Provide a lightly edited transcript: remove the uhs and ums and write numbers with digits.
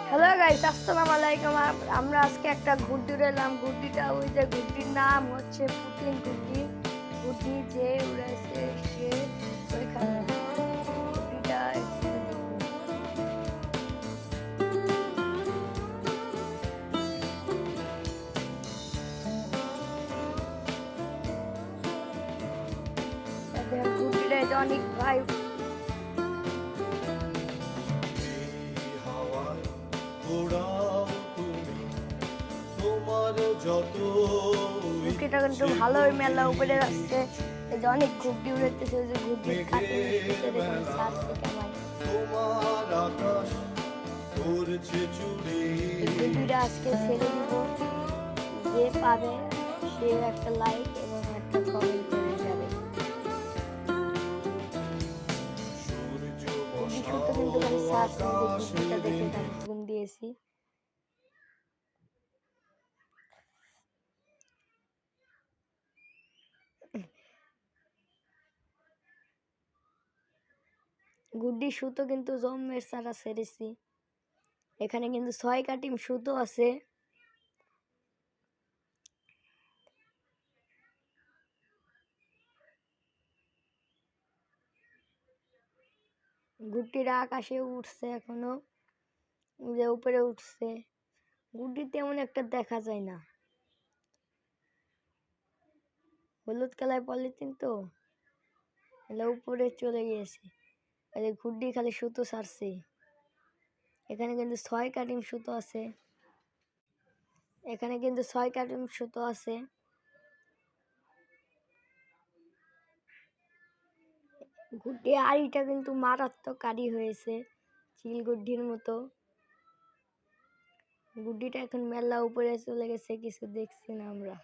Hello guys, আসসালামু আলাইকুম। আমরা আজকে একটা ঘুরতে এলাম। ঘুরতিটা ওই যে ঘুরতির নাম হচ্ছে পুতিন ঘুরতি। ঘুরতি যে উড়াইছে সে ওইখানে ঘুরতিটা একটু দেখুন। দেখেন ঘুরতিটা এটা অনেক ভাই ঘুরতিটা কিন্তু ভালোই মেলা উপরে আসছে। এই যে অনেক ঘুরতি উড়াইতেছে, ওই যে ঘুরতির কাটে উঠতেছে, দেখুন ছাড়ছে কেমন। এই ভিডিওটা আজকে ছেড়ে দিব, যে পাবে সে একটা লাইক এবং একটা কমেন্ট করে যাবে। শুধু কিন্তু মানে সার্চ ভিডিওটা দেখে আমি ঘুম দিয়েছি। গুড্ডি সুতো কিন্তু জম্মের সারা ছেড়েছি। এখানে কিন্তু 6 কাটিম সুতো আছে। গুড্ডিরা আকাশে উঠছে, এখনো যে উপরে উঠছে। গুড্ডি তেমন একটা দেখা যায় না, হলুদ কালার পলিথিন তো এলা উপরে চলে গিয়েছে। আর গুড্ডি খালি সুতো ছাড়ছে। এখানে কিন্তু 6 কাটিম সুতো আছে। এখানে কিন্তু 6 কাটিম সুতো আছে। গুড্ডি আড়িটা কিন্তু মারাত্মক আড়ি হয়েছে, চিল গুড্ডির মতো। গুড্ডিটা এখন মেলা উপরে চলে গেছে, কিছু দেখছি না আমরা।